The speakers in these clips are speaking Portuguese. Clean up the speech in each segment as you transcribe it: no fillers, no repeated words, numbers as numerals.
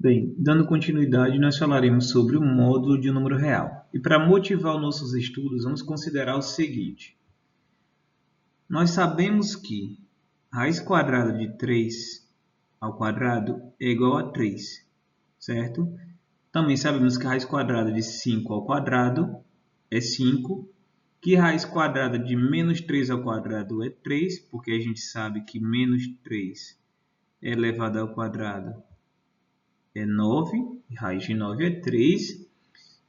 Bem, dando continuidade, nós falaremos sobre o módulo de um número real. E para motivar os nossos estudos, vamos considerar o seguinte. Nós sabemos que raiz quadrada de 3 ao quadrado é igual a 3, certo? Também sabemos que a raiz quadrada de 5 ao quadrado é 5, que raiz quadrada de menos 3 ao quadrado é 3, porque a gente sabe que menos 3 elevado ao quadrado é 9, e raiz de 9 é 3,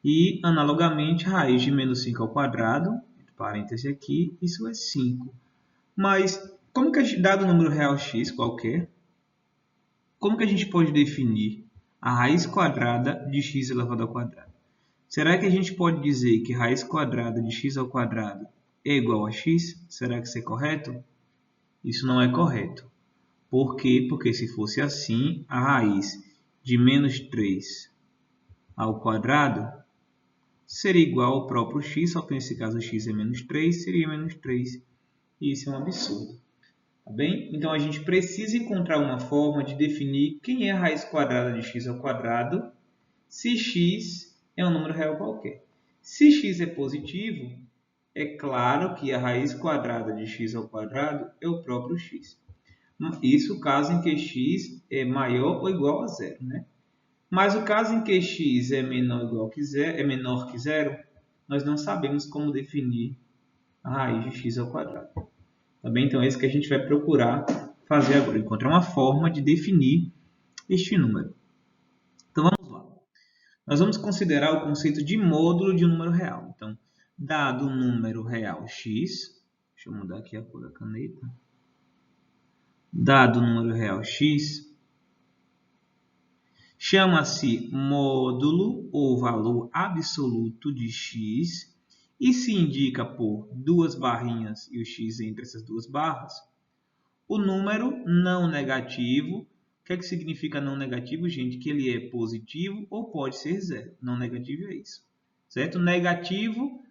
e analogamente raiz de menos 5 ao quadrado, entre parênteses aqui, isso é 5. Mas, como que dado o número real x qualquer, como que a gente pode definir a raiz quadrada de x elevado ao quadrado? Será que a gente pode dizer que raiz quadrada de x ao quadrado é igual a x? Será que isso é correto? Isso não é correto. Por quê? Porque se fosse assim, a raiz de menos 3 ao quadrado seria igual ao próprio x, só que nesse caso x é menos 3, seria menos 3. E isso é um absurdo. Tá bem? Então, a gente precisa encontrar uma forma de definir quem é a raiz quadrada de x ao quadrado se x é um número real qualquer. Se x é positivo, é claro que a raiz quadrada de x ao quadrado é o próprio x. Isso caso em que x é maior ou igual a zero, né? Mas o caso em que x é menor que zero, nós não sabemos como definir a raiz de x ao quadrado. Tá bem? Então, é isso que a gente vai procurar fazer agora, encontrar uma forma de definir este número. Então, vamos lá. Nós vamos considerar o conceito de módulo de um número real. Então, dado um número real x, deixa eu mudar aqui a cor da caneta. Dado um número real x, chama-se módulo ou valor absoluto de x e se indica por duas barrinhas e o x entre essas duas barras. O número não negativo, o que é que significa não negativo, gente? Que ele é positivo ou pode ser zero. Não negativo é isso, certo? Negativo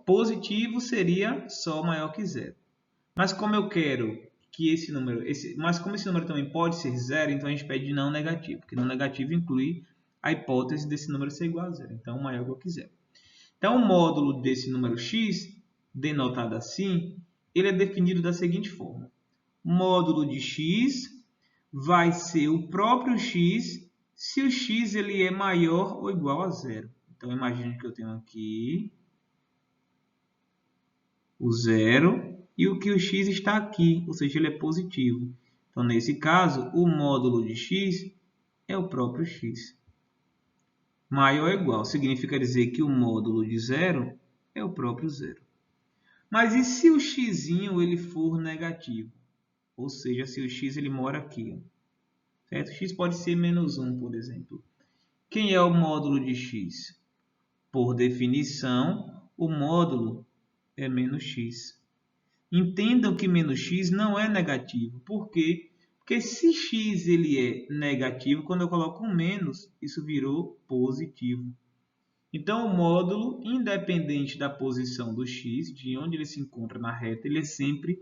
positivo seria só maior que zero. Mas como eu quero que esse número também pode ser zero, então a gente pede não negativo, porque não negativo inclui a hipótese desse número ser igual a zero, então maior ou que zero. Então o módulo desse número x, denotado assim, ele é definido da seguinte forma. O módulo de x vai ser o próprio x se o x ele é maior ou igual a zero. Então imagine que eu tenho aqui o zero e o que o x está aqui, ou seja, ele é positivo. Então, nesse caso, o módulo de x é o próprio x. Maior ou igual significa dizer que o módulo de zero é o próprio zero. Mas e se o x ele for negativo? Ou seja, se o x ele mora aqui. Certo? X pode ser menos 1, por exemplo. Quem é o módulo de x? Por definição, o módulo é menos x. Entendam que menos x não é negativo. Por quê? Porque se x ele é negativo, quando eu coloco um menos, isso virou positivo. Então, o módulo, independente da posição do x, de onde ele se encontra na reta, ele é sempre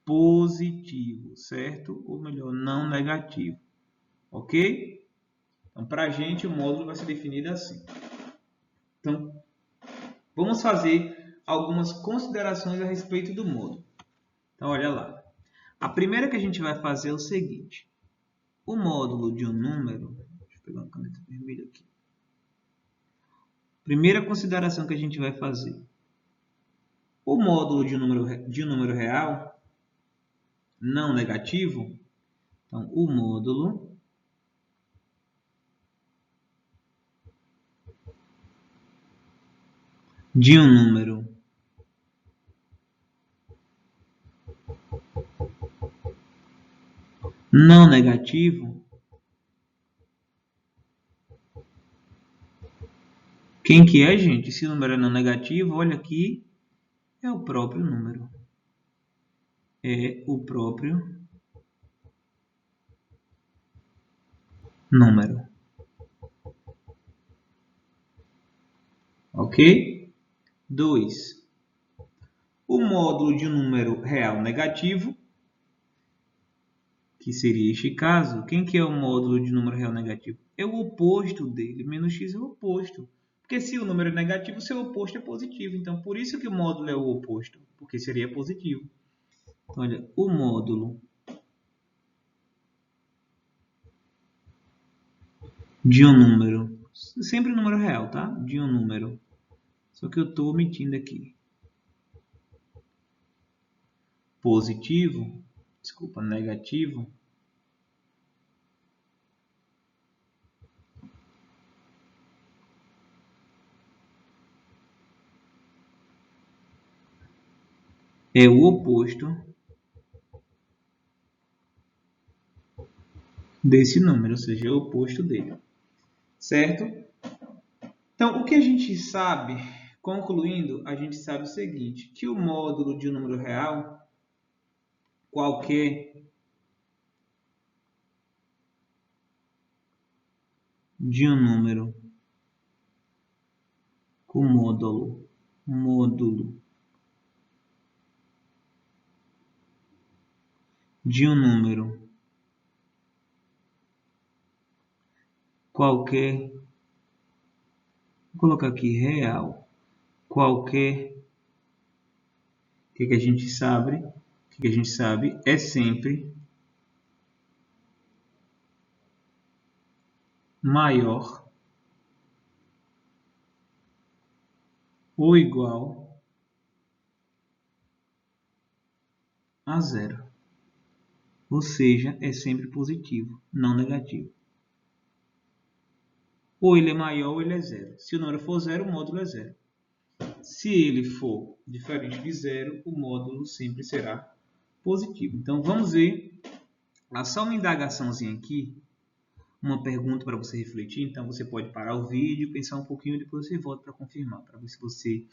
positivo, certo? Ou melhor, não negativo. Ok? Então, para a gente, o módulo vai ser definido assim. Então, vamos fazer algumas considerações a respeito do módulo. Então, olha lá. A primeira que a gente vai fazer é o seguinte. O módulo de um número... Deixa eu pegar uma caneta vermelha aqui. Primeira consideração que a gente vai fazer. O módulo de um número real não negativo. Então, o módulo de um número não negativo, quem que é, gente? Se o número é não negativo, olha aqui, é o próprio número. É o próprio número. Ok? 2. O módulo de um número real negativo, que seria este caso, quem que é o módulo de número real negativo? É o oposto dele, menos x é o oposto. Porque se o número é negativo, seu oposto é positivo. Então, por isso que o módulo é o oposto, porque seria positivo. Então, olha, o módulo de um número, sempre um número real, tá? De um número. Só que eu estou omitindo aqui. Positivo, desculpa, negativo. É o oposto desse número, ou seja, é o oposto dele. Certo? Então, o que a gente sabe, concluindo, a gente sabe o seguinte, que o módulo de um número real, qualquer, de um número com módulo de um número qualquer, vou colocar aqui real, qualquer, o que a gente sabe? O que a gente sabe é sempre maior ou igual a zero. Ou seja, é sempre positivo, não negativo. Ou ele é maior ou ele é zero. Se o número for zero, o módulo é zero. Se ele for diferente de zero, o módulo sempre será positivo. Então, vamos ver só uma indagaçãozinha aqui, uma pergunta para você refletir. Então, você pode parar o vídeo, pensar um pouquinho e depois você volta para confirmar, para ver se você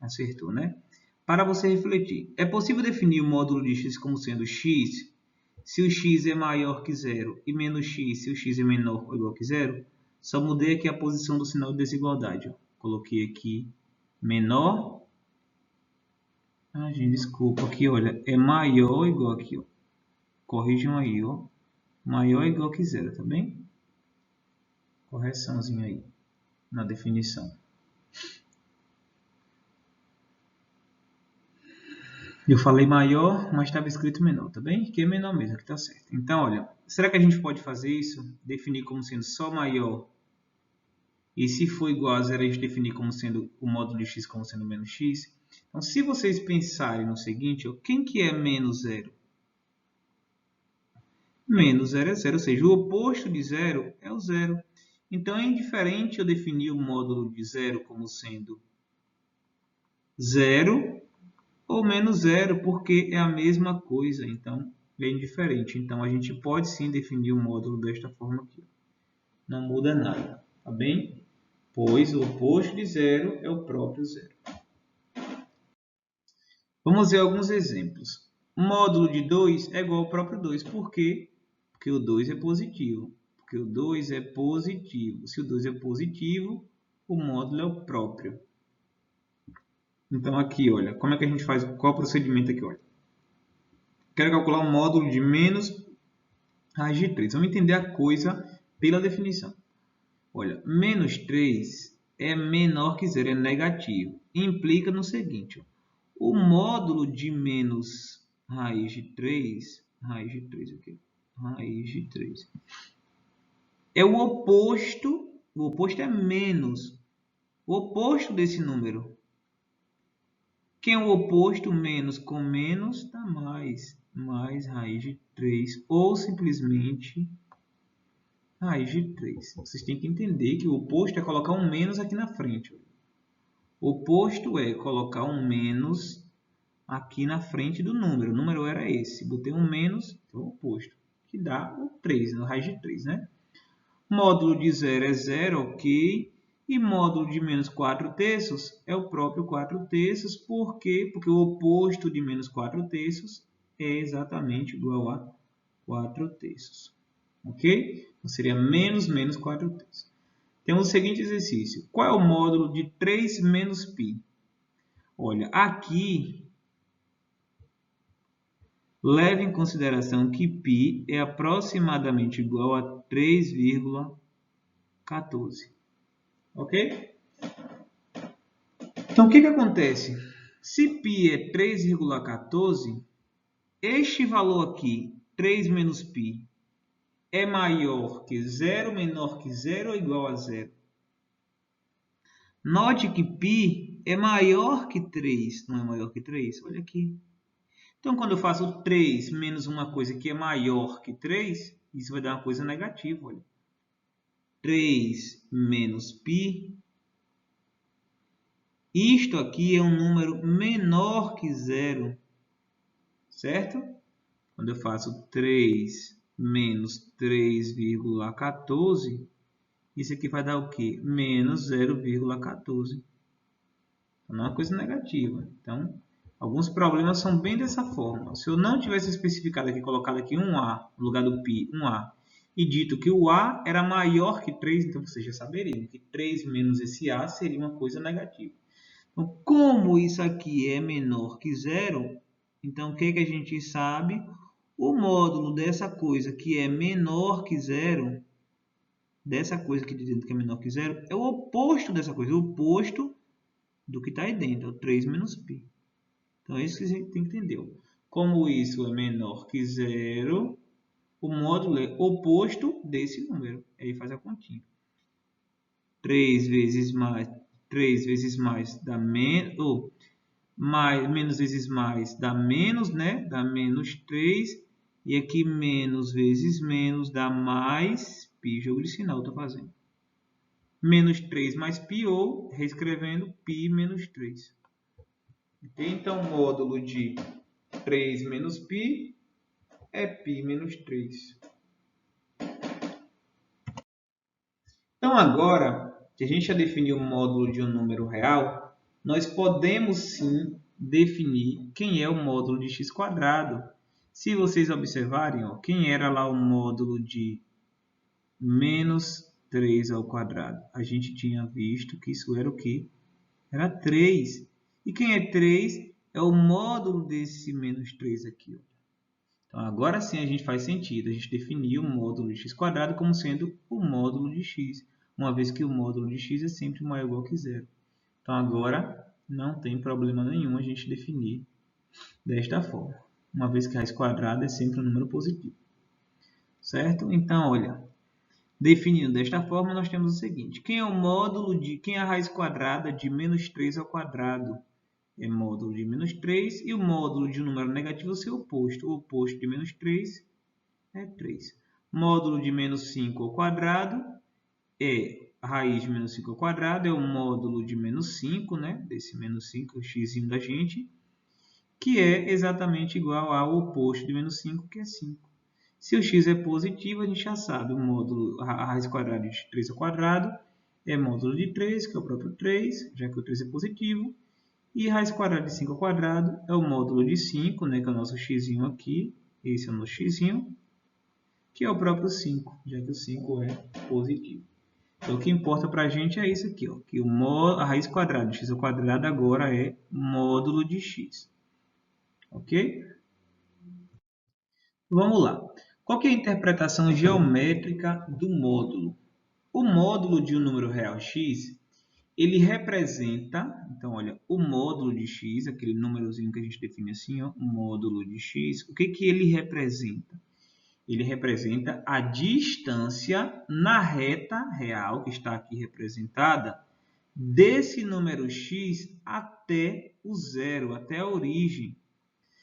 acertou, né? Para você refletir, é possível definir o módulo de x como sendo x se o x é maior que zero e menos x se o x é menor ou igual que zero? Só mudei aqui a posição do sinal de desigualdade. Ó. Coloquei aqui menor. Gente, desculpa. Aqui, olha, é maior ou igual aqui, ó. Corrijam aí, ó. Maior ou igual que zero, tá bem? Correçãozinha aí na definição. Eu falei maior, mas estava escrito menor, tá bem? Que é menor mesmo, que tá certo. Então, olha, será que a gente pode fazer isso? Definir como sendo só maior. E se for igual a zero, a gente definir como sendo o módulo de x como sendo menos x. Então, se vocês pensarem no seguinte, ó, quem que é menos zero? Menos zero é zero, ou seja, o oposto de zero é o zero. Então, é indiferente eu definir o módulo de zero como sendo zero ou menos zero, porque é a mesma coisa, então é indiferente. Então, a gente pode sim definir o módulo desta forma aqui. Não muda nada, tá bem? Pois o oposto de zero é o próprio zero. Vamos ver alguns exemplos. O módulo de 2 é igual ao próprio 2. Por quê? Porque o 2 é positivo. Porque o 2 é positivo. Se o 2 é positivo, o módulo é o próprio. Então, aqui, olha, como é que a gente faz? Qual é o procedimento aqui? Olha. Quero calcular um módulo de menos raiz de 3. Vamos entender a coisa pela definição. Olha, menos 3 é menor que zero, é negativo. Implica no seguinte, ó, o módulo de menos raiz de 3 aqui, raiz de 3, é o oposto é menos, o oposto desse número. Quem é o oposto? Menos com menos dá mais raiz de 3, ou simplesmente raiz de 3. Vocês têm que entender que o oposto é colocar um menos aqui na frente. O oposto é colocar um menos aqui na frente do número. O número era esse. Botei um menos, então o oposto, que dá o 3, no raiz de 3, né? Módulo de zero é zero, ok. E módulo de menos 4 terços é o próprio 4 terços. Por quê? Porque o oposto de menos 4 terços é exatamente igual a 4 terços. Ok? Então, seria menos 4 terços. Temos o seguinte exercício. Qual é o módulo de 3 menos π? Olha, aqui Leve em consideração que π é aproximadamente igual a 3,14. Ok? Então, o que acontece? Se π é 3,14, este valor aqui, 3 menos π, é maior que 0, menor que 0 ou igual a 0? Note que π é maior que 3, não é maior que 3? Olha aqui. Então, quando eu faço 3 menos uma coisa que é maior que 3, isso vai dar uma coisa negativa. Olha. 3 menos π. Isto aqui é um número menor que 0, certo? Quando eu faço 3 menos 3,14, isso aqui vai dar o quê? Menos 0,14. Então, não é uma coisa negativa. Então, alguns problemas são bem dessa forma. Se eu não tivesse especificado aqui, colocado aqui um A no lugar do π, um A, e dito que o A era maior que 3, então vocês já saberiam que 3 menos esse A seria uma coisa negativa. Então, como isso aqui é menor que 0, então o que a gente sabe? O módulo dessa coisa que é menor que 0, dessa coisa aqui de dentro que é menor que 0, é o oposto dessa coisa, o oposto do que está aí dentro, é o 3 menos π. Então, é isso que a gente tem que entender. Como isso é menor que 0, o módulo é oposto desse número. Aí faz a continha. 3 vezes mais dá menos, menos vezes mais dá menos, né? Dá menos 3. E aqui menos vezes menos dá mais π. Jogo de sinal eu estou fazendo. Menos 3 mais π, ou, reescrevendo, π menos 3. Então, o módulo de 3 menos π é π menos 3. Então, agora que a gente já definiu o módulo de um número real, nós podemos sim definir quem é o módulo de x². Se vocês observarem, ó, quem era lá o módulo de menos 3 ao quadrado? A gente tinha visto que isso era o quê? Era 3. E quem é 3 é o módulo desse menos 3 aqui. Ó. Então, agora sim a gente faz sentido. A gente definiu o módulo de x² como sendo o módulo de x, uma vez que o módulo de x é sempre maior ou igual que 0. Então, agora não tem problema nenhum a gente definir desta forma, uma vez que a raiz² é sempre um número positivo. Certo? Então, olha, definindo desta forma, nós temos o seguinte. Quem é a raiz² de menos 3 ao quadrado? É módulo de menos 3, e o módulo de um número negativo é o seu oposto. O oposto de menos 3 é 3. Módulo de menos 5 ao quadrado é a raiz de menos 5 ao quadrado, é o módulo de menos 5, né? Desse menos 5, o x da gente, que é exatamente igual ao oposto de menos 5, que é 5. Se o x é positivo, a gente já sabe, o módulo, a raiz² de 3 ao quadrado é módulo de 3, que é o próprio 3, já que o 3 é positivo. E raiz² de 5 ao quadrado é o módulo de 5, né, que é o nosso x aqui. Esse é o nosso x, que é o próprio 5, já que o 5 é positivo. Então, o que importa para a gente é isso aqui, ó, que a raiz² de x ao quadrado agora é módulo de x. Ok? Vamos lá. Qual que é a interpretação geométrica do módulo? O módulo de um número real x, ele representa, então, olha, o módulo de x, aquele númerozinho que a gente define assim, ó, módulo de x, o que que ele representa? Ele representa a distância na reta real, que está aqui representada, desse número x até o zero, até a origem.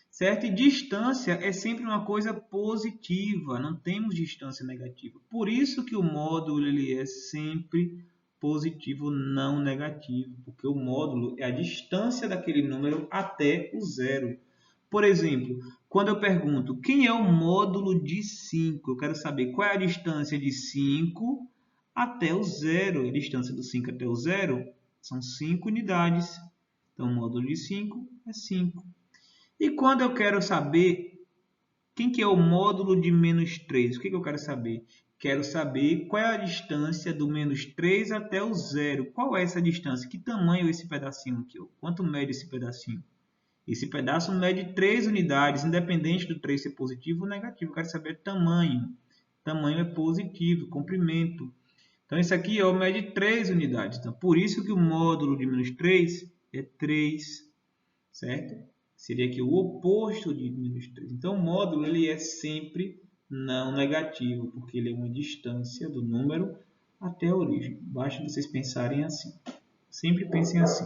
Certo? E distância é sempre uma coisa positiva, não temos distância negativa. Por isso que o módulo ele é sempre positivo, não negativo, porque o módulo é a distância daquele número até o zero. Por exemplo, quando eu pergunto quem é o módulo de 5, eu quero saber qual é a distância de 5 até o zero. A distância do 5 até o zero são 5 unidades. Então, o módulo de 5 é 5. E quando eu quero saber quem que é o módulo de menos 3, o que eu quero saber? Quero saber qual é a distância do menos 3 até o zero. Qual é essa distância? Que tamanho é esse pedacinho aqui? Quanto mede esse pedacinho? Esse pedaço mede 3 unidades, independente do 3 ser positivo ou negativo. Eu quero saber tamanho. Tamanho é positivo, comprimento. Então, esse aqui mede 3 unidades. Então, por isso que o módulo de menos 3 é 3, certo? Seria aqui o oposto de menos 3. Então, o módulo ele é sempre não negativo, porque ele é uma distância do número até a origem. Basta vocês pensarem assim. Sempre pensem assim.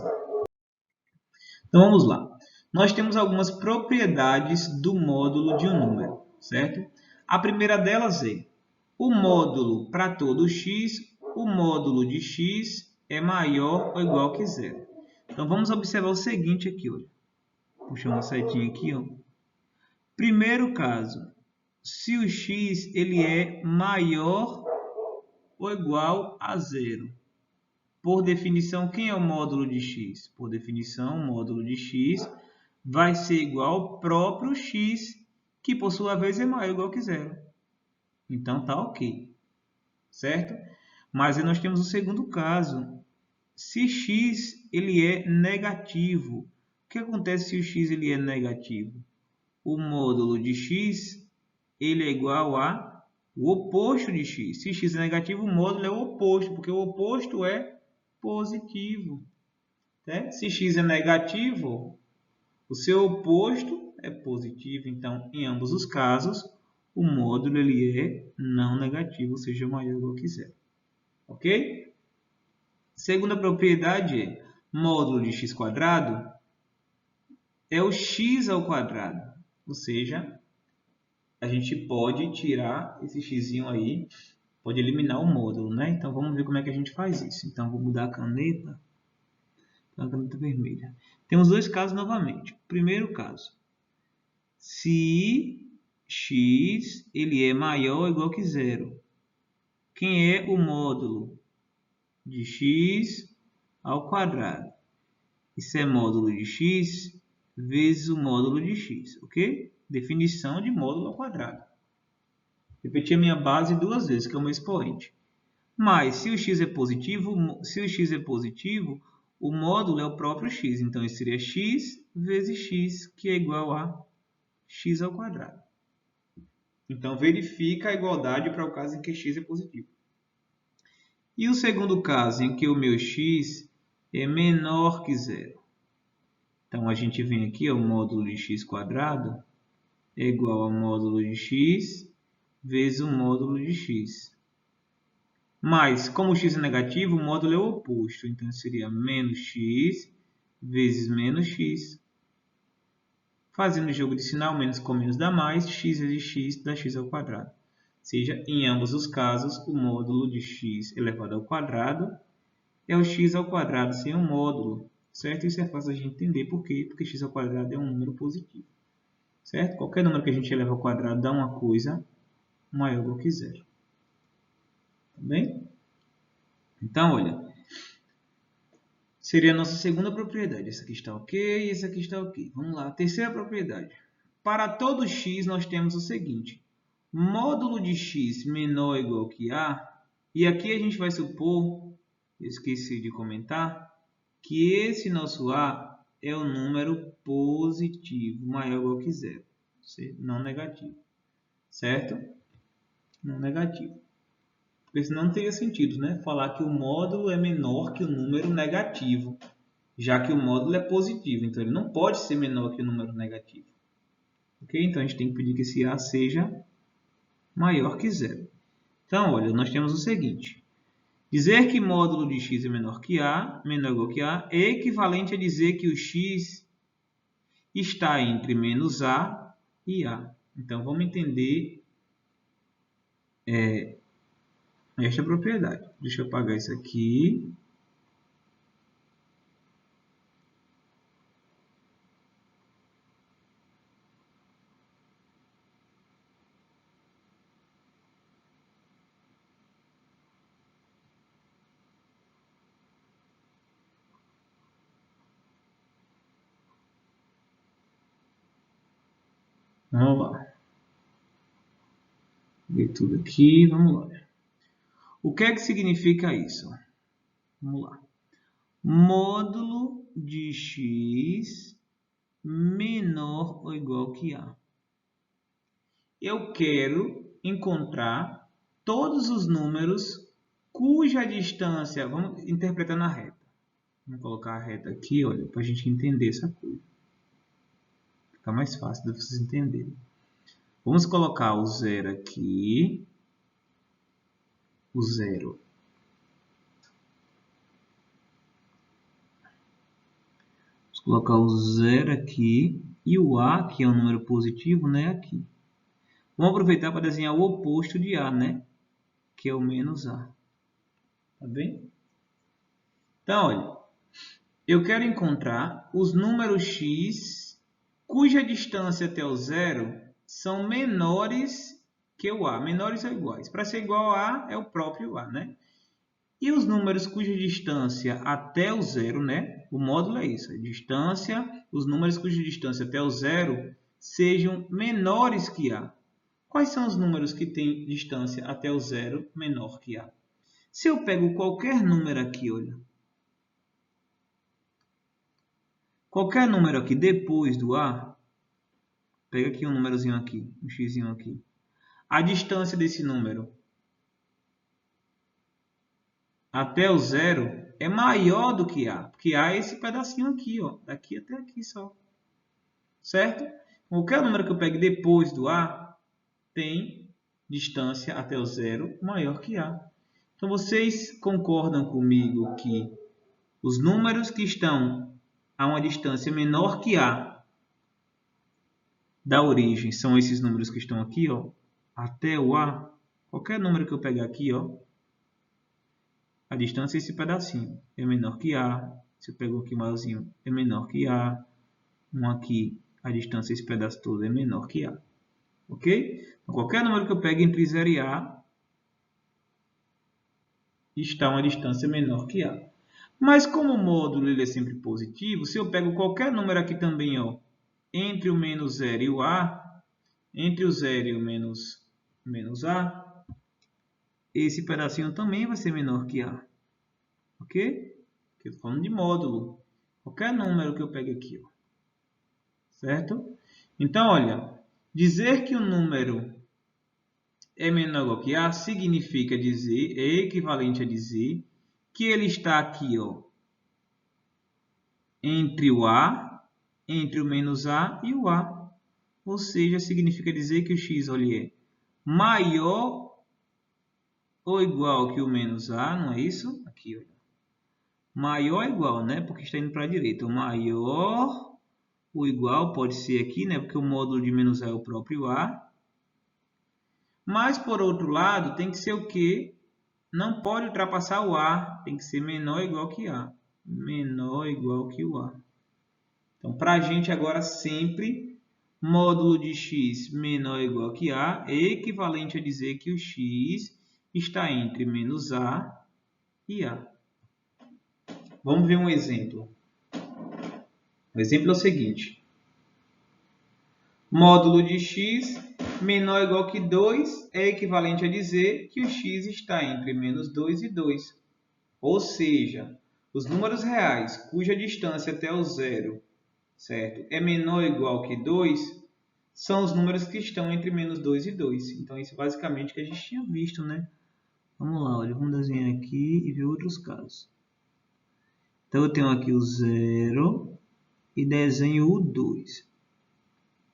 Então, vamos lá. Nós temos algumas propriedades do módulo de um número, certo? A primeira delas é o módulo para todo x, o módulo de x é maior ou igual que zero. Então, vamos observar o seguinte aqui, olha. Puxar uma setinha aqui, ó. Primeiro caso, se o x ele é maior ou igual a zero. Por definição, quem é o módulo de x? Por definição, o módulo de x vai ser igual ao próprio x, que por sua vez é maior ou igual que zero. Então, tá ok. Certo? Mas aí nós temos o segundo caso. Se x ele é negativo, o que acontece se o x ele é negativo? O módulo de x ele é igual a o oposto de x. Se x é negativo, o módulo é o oposto, porque o oposto é positivo. Certo? Se x é negativo, o seu oposto é positivo. Então, em ambos os casos, o módulo ele é não negativo, ou seja, maior ou igual que zero. Ok? Segunda propriedade é módulo de x quadrado é o x ao quadrado. Ou seja, a gente pode tirar esse x aí, pode eliminar o módulo, né? Então, vamos ver como é que a gente faz isso. Então, vou mudar a caneta para a caneta vermelha. Temos dois casos novamente. Primeiro caso, se x ele é maior ou igual que zero. Quem é o módulo de x ao quadrado? Isso é módulo de x vezes o módulo de x, ok? Definição de módulo ao quadrado. Repeti a minha base duas vezes, que é o meu expoente. Mas se o x é positivo, o módulo é o próprio x. Então, isso seria x vezes x, que é igual a x ao quadrado. Então, verifica a igualdade para o caso em que x é positivo. E o segundo caso, em que o meu x é menor que zero. Então, a gente vem aqui, o módulo de x quadrado é igual ao módulo de x vezes o módulo de x. Mas, como o x é negativo, o módulo é o oposto. Então, seria menos x vezes menos x. Fazendo o jogo de sinal, menos com menos dá mais, x vezes x dá x ao quadrado. Ou seja, em ambos os casos, o módulo de x elevado ao quadrado é o x ao quadrado sem um módulo. Certo? Isso é fácil a gente entender. Por quê? Porque x ao quadrado é um número positivo. Certo? Qualquer número que a gente eleva ao quadrado dá uma coisa maior ou igual que zero. Tá bem? Então, olha, seria a nossa segunda propriedade. Essa aqui está ok, essa aqui está ok. Vamos lá, terceira propriedade. Para todo x, nós temos o seguinte. Módulo de x menor ou igual que a. E aqui a gente vai supor, eu esqueci de comentar, que esse nosso a é o número positivo, maior ou igual que zero. Não negativo. Certo? Não negativo. Porque senão não teria sentido, né? Falar que o módulo é menor que o número negativo, já que o módulo é positivo. Então, ele não pode ser menor que o número negativo. Ok? Então, a gente tem que pedir que esse a seja maior que zero. Então, olha, nós temos o seguinte. Dizer que módulo de x é menor ou igual que a, é equivalente a dizer que o x está entre menos a e a. Então, vamos entender esta propriedade. Deixa eu apagar isso aqui. Vamos lá. Ver tudo aqui. Vamos lá. O que é que significa isso? Vamos lá. Módulo de x menor ou igual que A. Eu quero encontrar todos os números cuja distância... Vamos interpretar na reta. Vamos colocar a reta aqui, olha, para a gente entender essa coisa. Fica mais fácil de vocês entenderem. Vamos colocar o 0 aqui. O 0. Vamos colocar o 0 aqui. E o A, que é um número positivo, né, aqui. Vamos aproveitar para desenhar o oposto de A, né? Que é o menos A. Tá bem? Então, olha. Eu quero encontrar os números x cuja distância até o 0 são menores que o A. Menores ou iguais. Para ser igual a A, é o próprio A, né? E os números cuja distância até o 0, né? O módulo é isso. A distância, os números cuja distância até o 0 sejam menores que A. Quais são os números que têm distância até o 0 menor que A? Se eu pego qualquer número aqui, olha. Qualquer número aqui depois do A, pega aqui um númerozinho aqui, um xzinho aqui. A distância desse número até o 0 é maior do que A, porque A é esse pedacinho aqui, ó, daqui até aqui só. Certo? Qualquer número que eu pegue depois do A tem distância até o 0 maior que A. Então, vocês concordam comigo que os números que estão a uma distância menor que A da origem são esses números que estão aqui, ó, até o A. Qualquer número que eu pegar aqui, ó, a distância é esse pedacinho. É menor que A. Se eu pego aqui maiorzinho, é menor que A. Um aqui, a distância esse pedaço todo é menor que A. Ok? Então, qualquer número que eu pegue entre 0 e A está a uma distância menor que A. Mas como o módulo ele é sempre positivo, se eu pego qualquer número aqui também, ó, entre o menos 0 e o A, entre o 0 e o menos A, esse pedacinho também vai ser menor que A. Ok? Porque eu estou falando de módulo. Qualquer número que eu pegue aqui, ó. Certo? Então, olha, dizer que o número é menor ou igual que A significa dizer, é equivalente a dizer que ele está aqui, ó, entre o A, entre o menos A e o A. Ou seja, significa dizer que o x, olha, é maior ou igual que o menos A, não é isso? Aqui, olha. Maior ou igual, né? Porque está indo para a direita. O maior ou igual pode ser aqui, né? Porque o módulo de menos A é o próprio A. Mas, por outro lado, tem que ser o quê? Não pode ultrapassar o A. Tem que ser menor ou igual que A. Menor ou igual que o A. Então, para a gente agora sempre, módulo de x menor ou igual que A é equivalente a dizer que o x está entre menos A e A. Vamos ver um exemplo. O exemplo é o seguinte. Módulo de x menor ou igual que 2 é equivalente a dizer que o x está entre menos 2 e 2. Ou seja, os números reais cuja distância até o 0, certo, é menor ou igual que 2, são os números que estão entre menos 2 e 2. Então, isso é basicamente o que a gente tinha visto, né? Vamos lá, olha, vamos desenhar aqui e ver outros casos. Então, eu tenho aqui o 0 e desenho o 2.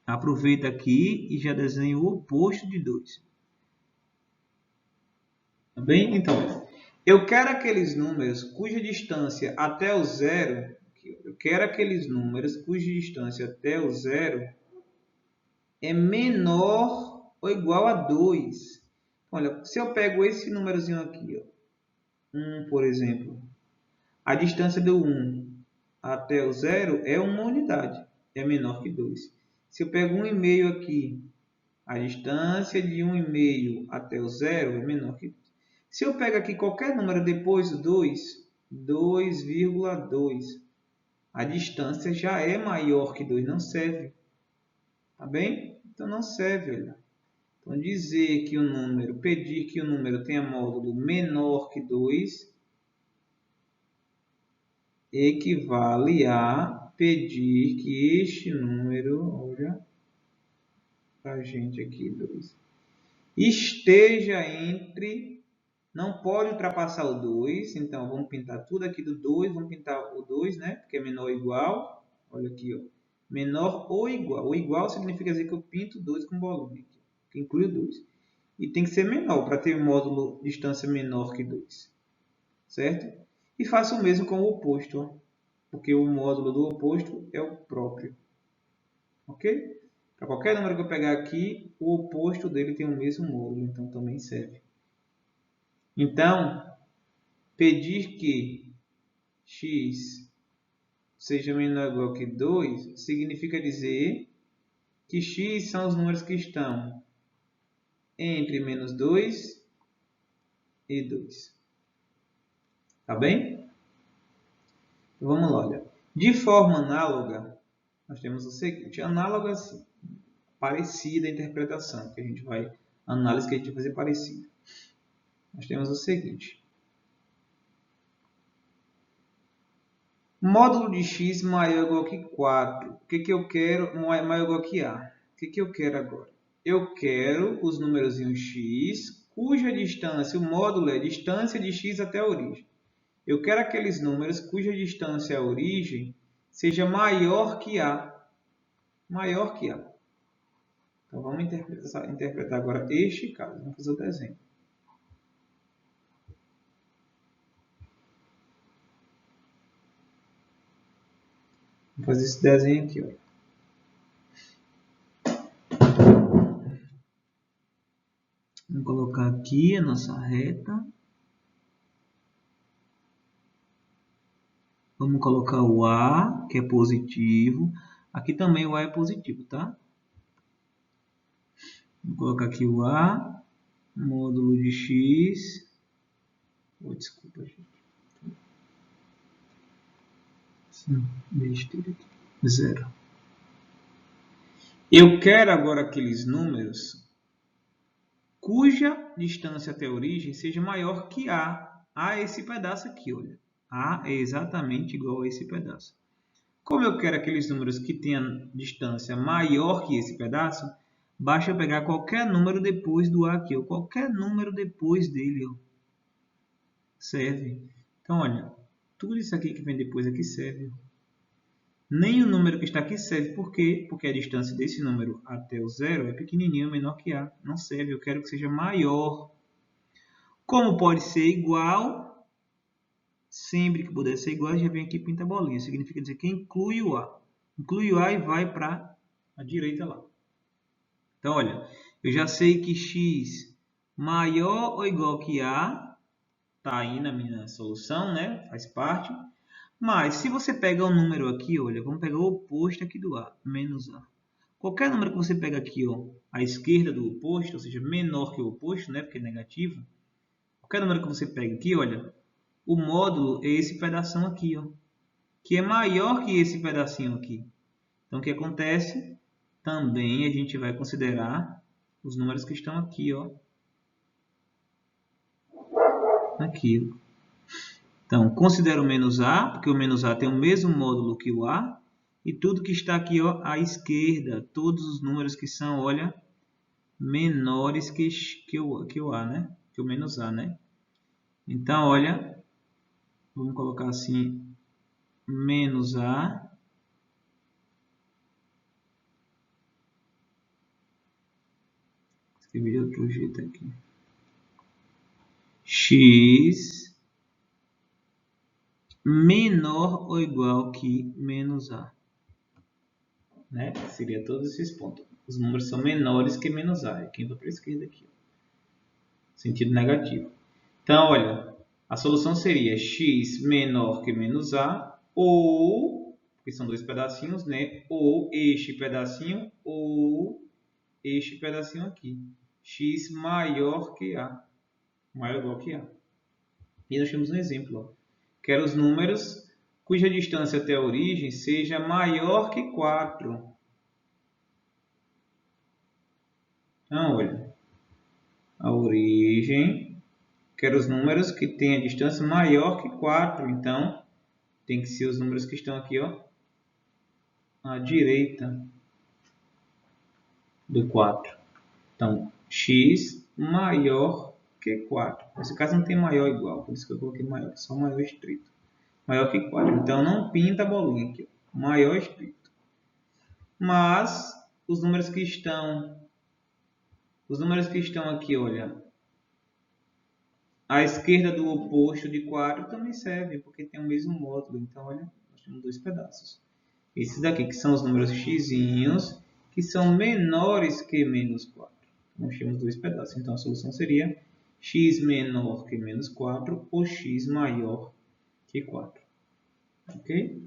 Aproveita aqui e já desenho o oposto de 2. Tá bem? Então, eu quero aqueles números cuja distância até o 0, eu quero aqueles números cuja distância até o 0 é menor ou igual a 2. Olha, se eu pego esse númerozinho aqui, ó, 1, por exemplo, a distância do 1 até o 0 é uma unidade, é menor que 2. Se eu pego 1,5 aqui, a distância de 1,5 até o 0 é menor que 2. Se eu pego aqui qualquer número depois do 2, 2,2, a distância já é maior que 2, não serve. Tá bem? Então não serve, olha. Então dizer que o número, pedir que o número tenha módulo menor que 2 equivale a pedir que este número, olha para a gente aqui, 2, esteja entre, não pode ultrapassar o 2, então vamos pintar tudo aqui do 2, vamos pintar o 2, né? Porque é menor ou igual, olha aqui, ó, menor ou igual. O igual significa dizer que eu pinto 2 com bolinha, aqui, que inclui o 2. E tem que ser menor, para ter um módulo distância menor que 2, certo? E faço o mesmo com o oposto, ó, porque o módulo do oposto é o próprio, ok? Para qualquer número que eu pegar aqui, o oposto dele tem o mesmo módulo, então também serve. Então, pedir que x seja menor ou igual que 2 significa dizer que x são os números que estão entre menos 2 e 2. Tá bem? Então, vamos lá, olha. De forma análoga, nós temos o seguinte. Análoga, assim, parecida a interpretação, que a gente vai, análise que a gente vai fazer parecida. Nós temos o seguinte. Módulo de x maior ou igual que 4. O que eu quero? Maior ou igual que a. O que eu quero agora? Eu quero os números x, cuja distância, o módulo é distância de x até a origem. Eu quero aqueles números cuja distância à origem seja maior que a. Maior que a. Então, vamos interpretar agora este caso. Vamos fazer o desenho. Vou fazer esse desenho aqui, ó. Vamos colocar aqui a nossa reta. Vamos colocar o A, que é positivo. Aqui também o A é positivo, tá? Vou colocar aqui o A, módulo de x. Oh, desculpa, gente. Besteira aqui. 0. Eu quero agora aqueles números cuja distância até a origem seja maior que a esse pedaço aqui, olha. A é exatamente igual a esse pedaço. Como eu quero aqueles números que tenham distância maior que esse pedaço, basta eu pegar qualquer número depois do A aqui, ou qualquer número depois dele, ó. Serve. Então, olha, tudo isso aqui que vem depois aqui serve. Nem o número que está aqui serve. Por quê? Porque a distância desse número até o 0 é pequenininho, menor que A. Não serve, eu quero que seja maior. Como pode ser igual, sempre que puder ser igual, já vem aqui e pinta a bolinha. Significa dizer que inclui o A. Inclui o A e vai para a direita lá. Então, olha, eu já sei que x maior ou igual que A está aí na minha solução, né? Faz parte. Mas, se você pega um número aqui, olha, vamos pegar o oposto aqui do A, menos A. Qualquer número que você pega aqui, ó, à esquerda do oposto, ou seja, menor que o oposto, né, porque é negativo. Qualquer número que você pega aqui, olha, o módulo é esse pedacinho aqui, ó, que é maior que esse pedacinho aqui. Então, o que acontece? Também a gente vai considerar os números que estão aqui, ó. Aqui. Então, considero o menos A, porque o menos A tem o mesmo módulo que o A. E tudo que está aqui, ó, à esquerda, todos os números que são, olha, menores que o A, né? Que o menos A, né? Então, olha, vamos colocar assim, menos A. Escrevi de outro jeito aqui. X menor ou igual que menos A. Né? Seria todos esses pontos. Os números são menores que menos A. Aqui indo para a esquerda aqui. Sentido negativo. Então, olha, a solução seria x menor que menos A, ou, porque são dois pedacinhos, né? Ou este pedacinho, ou este pedacinho aqui. X maior que A. Maior ou igual que A. E nós temos um exemplo. Ó. Quero os números cuja distância até a origem seja maior que 4. Então, olha, a origem, quero os números que têm a distância maior que 4. Então, tem que ser os números que estão aqui, ó, à direita do 4. Então, x maior que 4. Nesse caso não tem maior ou igual, por isso que eu coloquei maior, só maior estrito. Maior que 4. Então, não pinta a bolinha aqui. Maior estrito. Mas, os números que estão aqui, olha, à esquerda do oposto de 4 também serve, porque tem o mesmo módulo. Então, olha, nós temos dois pedaços. Esses daqui, que são os números x, que são menores que menos 4. Nós temos dois pedaços. Então, a solução seria x menor que menos 4 ou x maior que 4. Ok?